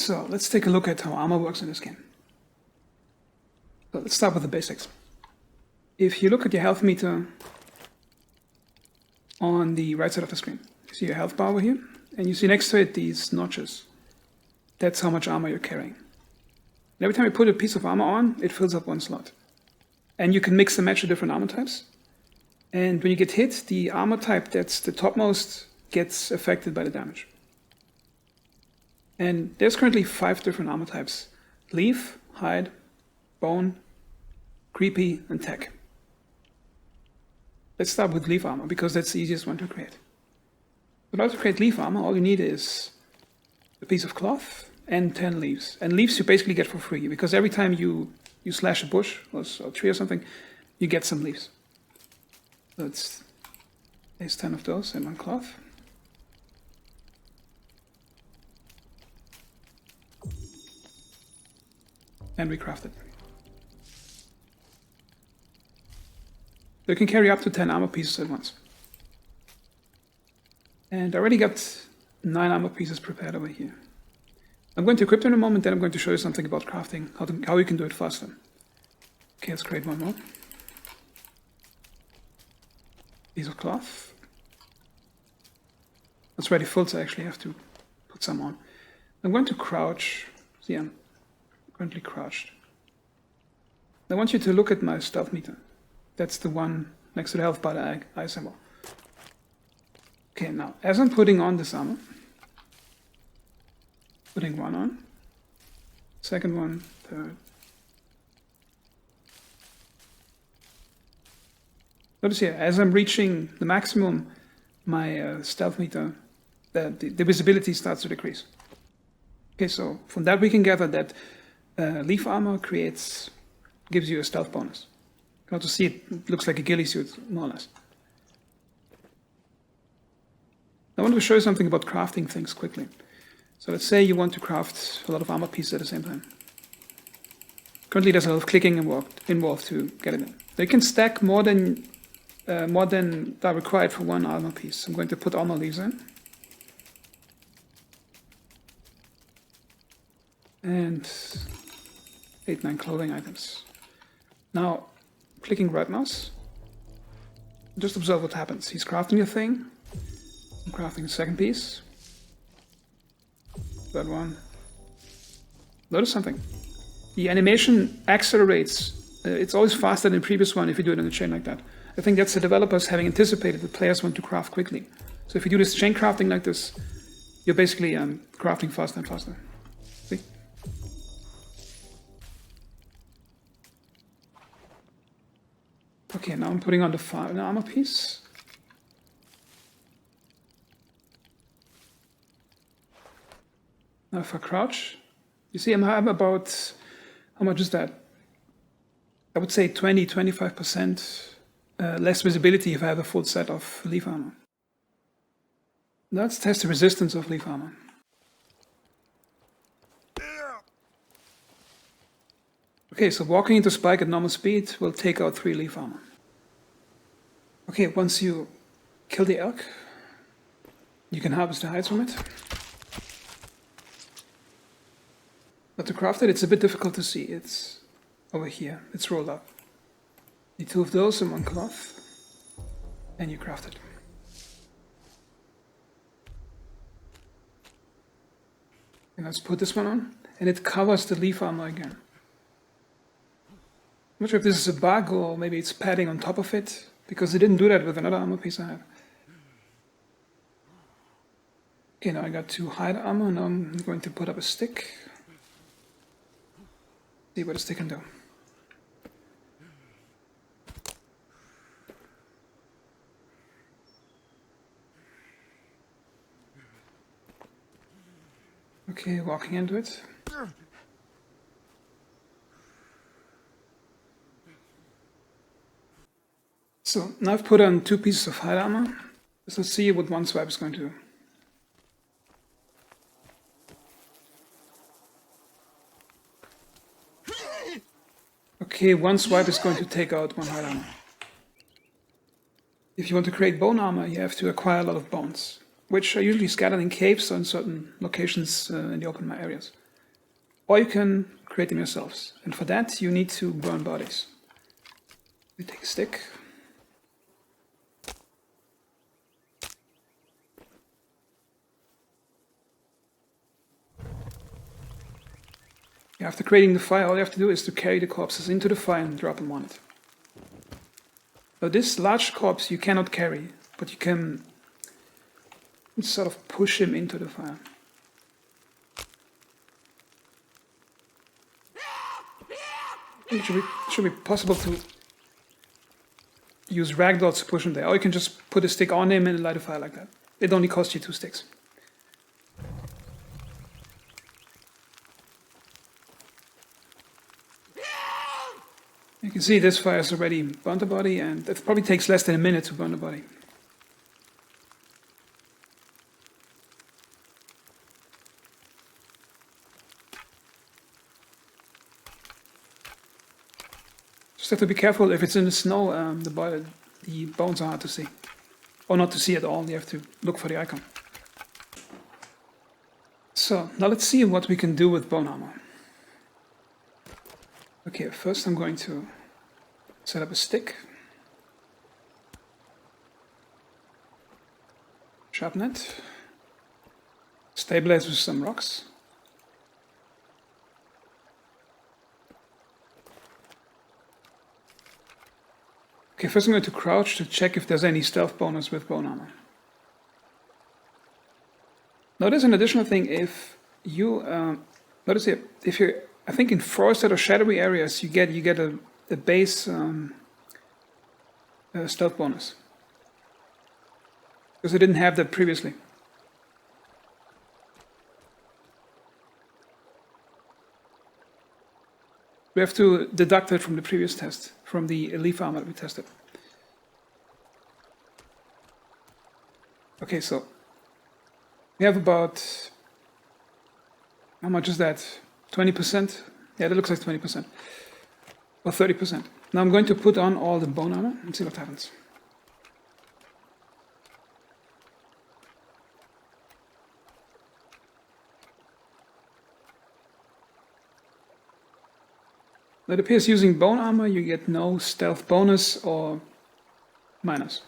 So let's take a look at how armor works in this game. So let's start with the basics. If you look at your health meter on the right side of the screen, you see your health bar over here, and you see next to it these notches. That's how much armor you're carrying. And every time you put a piece of armor on, it fills up one slot. And you can mix and match the different armor types. And when you get hit, the armor type that's the topmost gets affected by the damage. And there's currently 5 different armor types: leaf, hide, bone, creepy, and tech. Let's start with leaf armor, because that's the easiest one to create. In order to create leaf armor, all you need is a piece of cloth and 10 leaves. And leaves you basically get for free, because every time you slash a bush or a tree or something, you get some leaves. So there's 10 of those and 1 cloth. And we craft it. You can carry up to 10 armor pieces at once. And I already got 9 armor pieces prepared over here. I'm going to equip them in a moment, then I'm going to show you something about crafting, how you can do it faster. Okay, let's create one more. Piece of cloth. It's already full, so I actually have to put some on. I'm going to crouch. See, I'm currently crouched. I want you to look at my stealth meter. That's the one next to the health bar, the eye symbol. Okay, now, as I'm putting on this armor, putting one on, second one, third. Notice here, as I'm reaching the maximum, my stealth meter, the visibility starts to decrease. Okay, so from that we can gather that leaf armor gives you a stealth bonus. You can also see it looks like a ghillie suit, more or less. I want to show you something about crafting things quickly. So let's say you want to craft a lot of armor pieces at the same time. Currently there's a lot of clicking involved to get it in. So you can stack more than are required for one armor piece. I'm going to put all my leaves in. And 8, 9 clothing items. Now, clicking right mouse, just observe what happens. He's crafting a thing. I'm crafting a second piece. Third one. Notice something. The animation accelerates. It's always faster than the previous one if you do it in a chain like that. I think that's the developers having anticipated that players want to craft quickly. So if you do this chain crafting like this, you're basically crafting faster and faster. See? Okay, now I'm putting on the armor piece. Now if I crouch, you see I'm about, how much is that? I would say 20-25% less visibility if I have a full set of leaf armor. Let's test the resistance of leaf armor. Okay, so walking into spike at normal speed will take out 3 leaf armor. Okay, once you kill the elk, you can harvest the hides from it. But to craft it, it's a bit difficult to see. It's over here. It's rolled up. Need 2 of those and 1 cloth, and you craft it. And let's put this one on, and it covers the leaf armor again. I'm not sure if this is a bug or maybe it's padding on top of it, because it didn't do that with another armor piece I had. Okay, now I got 2 hide armor, now I'm going to put up a stick. See what a stick can do. Okay, walking into it. So now I've put on 2 pieces of hide armor. Let's see what one swipe is going to do. Okay, one swipe is going to take out 1 hide armor. If you want to create bone armor, you have to acquire a lot of bones, which are usually scattered in caves or in certain locations in the open areas. or you can create them yourselves. And for that, you need to burn bodies. You take a stick. After creating the fire, all you have to do is to carry the corpses into the fire and drop them on it. So this large corpse you cannot carry, but you can sort of push him into the fire. It should be possible to use ragdolls to push him there, or you can just put a stick on him and light a fire like that. It only costs you 2 sticks. You can see this fire has already burnt the body, and it probably takes less than a minute to burn the body. Just have to be careful if it's in the snow, the bones are hard to see. Or not to see at all, you have to look for the icon. So, now let's see what we can do with bone armor. Okay, first I'm going to set up a stick. Sharpen it. Stabilize with some rocks. Okay, first I'm going to crouch to check if there's any stealth bonus with bone armor. Now there's an additional thing. If you notice here, if you're, I think in forested or shadowy areas, you get a base stealth bonus, because I didn't have that previously. We have to deduct it from the previous test, from the leaf armor that we tested. Okay, so we have about, how much is that? 20%? Yeah, that looks like 20%. Or 30%. Now I'm going to put on all the bone armor and see what happens. It appears using bone armor you get no stealth bonus or minus.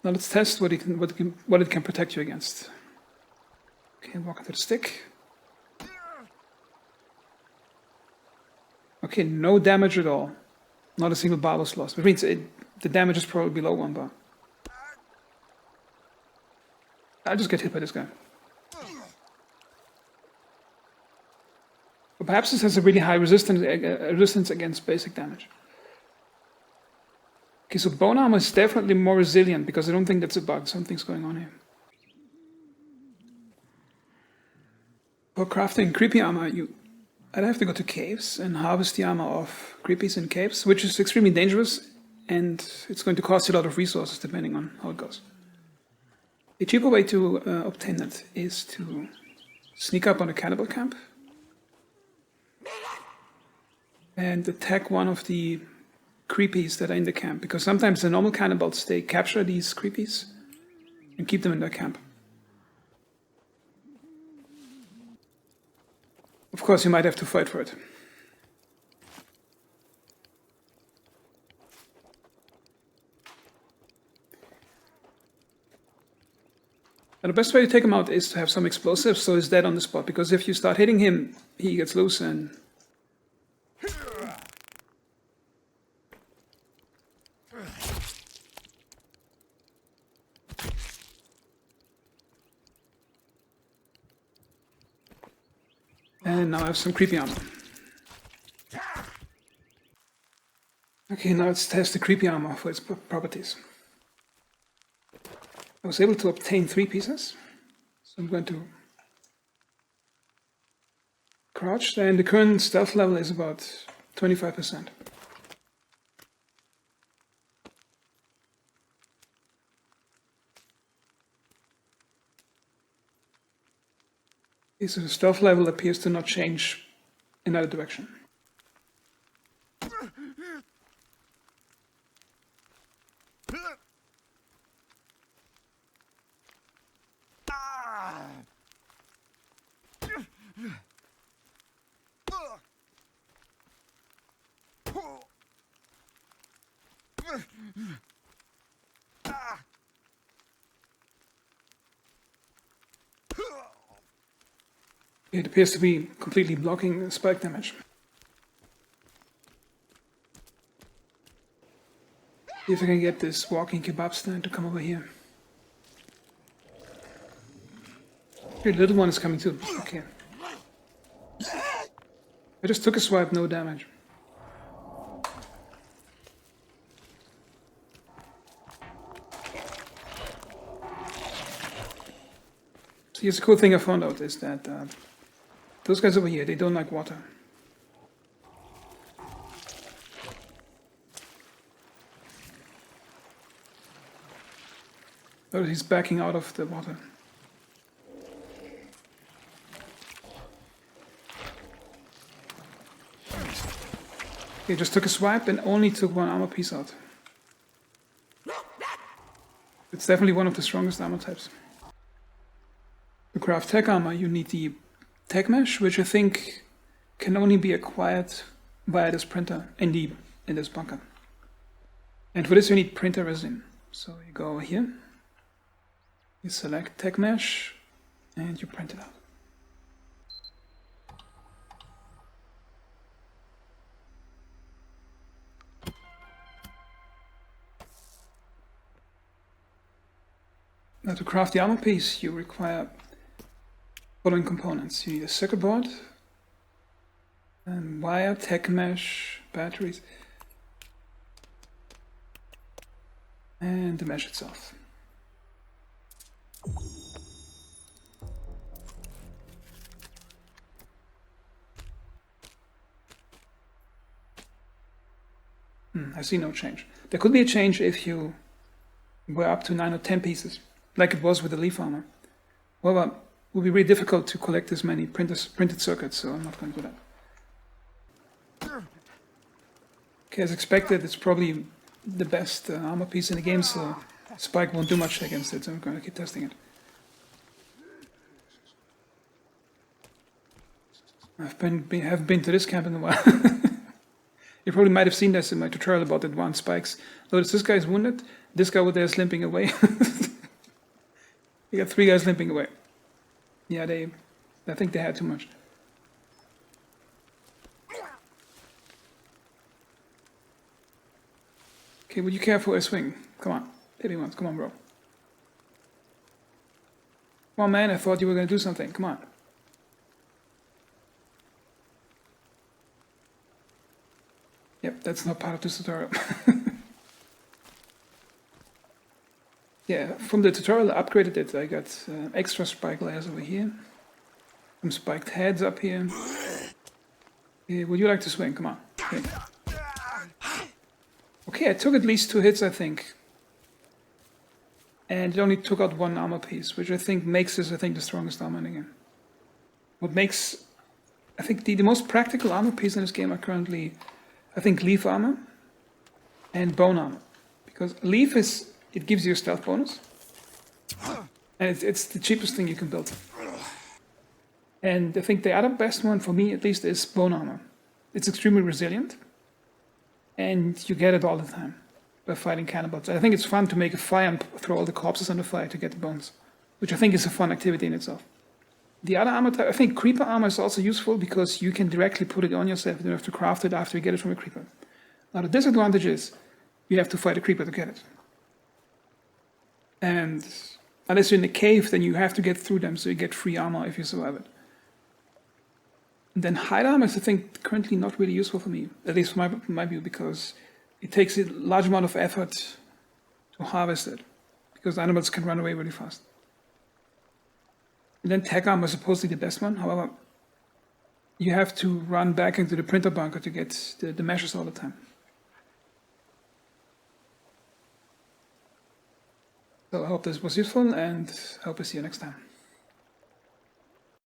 Now let's test what it can protect you against. Okay, walk into the stick. Okay, no damage at all. Not a single bar was lost. Which means the damage is probably below 1 bar. I'll just get hit by this guy. But perhaps this has a really high resistance against basic damage. Okay, so bone armor is definitely more resilient, because I don't think that's a bug. Something's going on here. For crafting creepy armor, I'd have to go to caves and harvest the armor of creepies in caves, which is extremely dangerous, and it's going to cost you a lot of resources depending on how it goes. A cheaper way to obtain that is to sneak up on a cannibal camp and attack one of the creepies that are in the camp, because sometimes the normal cannibals, they capture these creepies and keep them in their camp. Of course, you might have to fight for it. And the best way to take him out is to have some explosives so he's dead on the spot, because if you start hitting him, he gets loose and... And now I have some creepy armor. Okay, now let's test the creepy armor for its properties. I was able to obtain 3 pieces, so I'm going to crouch, and the current stealth level is about 25%. Okay, so the stealth level appears to not change in either direction. It appears to be completely blocking spike damage. See if I can get this walking kebab stand to come over here. Here, the little one is coming too. Okay. I just took a swipe, no damage. So here's the cool thing I found out is that those guys over here, they don't like water. Notice he's backing out of the water. Okay, just took a swipe and only took one armor piece out. It's definitely one of the strongest armor types. To craft tech armor, you need the tech mesh, which I think can only be acquired via this printer in this bunker. And for this you need printer resin. So you go over here, you select tech mesh, and you print it out. Now to craft the armor piece, you require following components. You need a circuit board, and wire, tech mesh, batteries, and the mesh itself. I see no change. There could be a change if you were up to 9 or 10 pieces, like it was with the leaf armor. However, it would be really difficult to collect this many printed circuits, so I'm not going to do that. Okay, as expected, it's probably the best armor piece in the game, so Spike won't do much against it, so I'm going to keep testing it. Haven't been to this camp in a while. You probably might have seen this in my tutorial about advanced spikes. Notice this guy is wounded, this guy over there is limping away. You got 3 guys limping away. Yeah, I think they had too much. Okay, would you care for a swing? Come on, hit me once, come on, bro. Come on, man, I thought you were going to do something, come on. Yep, that's not part of this tutorial. Yeah, from the tutorial I upgraded it. I got extra spike layers over here. Some spiked heads up here. Would you like to swing? Come on. Okay. Okay, I took at least 2 hits, I think. And it only took out 1 armor piece, which I think makes this, the strongest armor in the game. What makes, I think, the most practical armor piece in this game are currently, I think, leaf armor and bone armor. Because leaf is, it gives you a stealth bonus. And it's the cheapest thing you can build. And I think the other best one, for me at least, is bone armor. It's extremely resilient. And you get it all the time by fighting cannibals. I think it's fun to make a fire and throw all the corpses on the fire to get the bones, which I think is a fun activity in itself. The other armor type, I think creeper armor is also useful because you can directly put it on yourself. You don't have to craft it after you get it from a creeper. Now the disadvantage is you have to fight a creeper to get it. And unless you're in a cave, then you have to get through them so you get free armor if you survive it. And then hide armor is, I think, currently not really useful for me, at least from my view, because it takes a large amount of effort to harvest it, because animals can run away really fast. And then tech armor is supposedly the best one, however, you have to run back into the printer bunker to get the meshes all the time. So I hope this was useful, and hope to see you next time.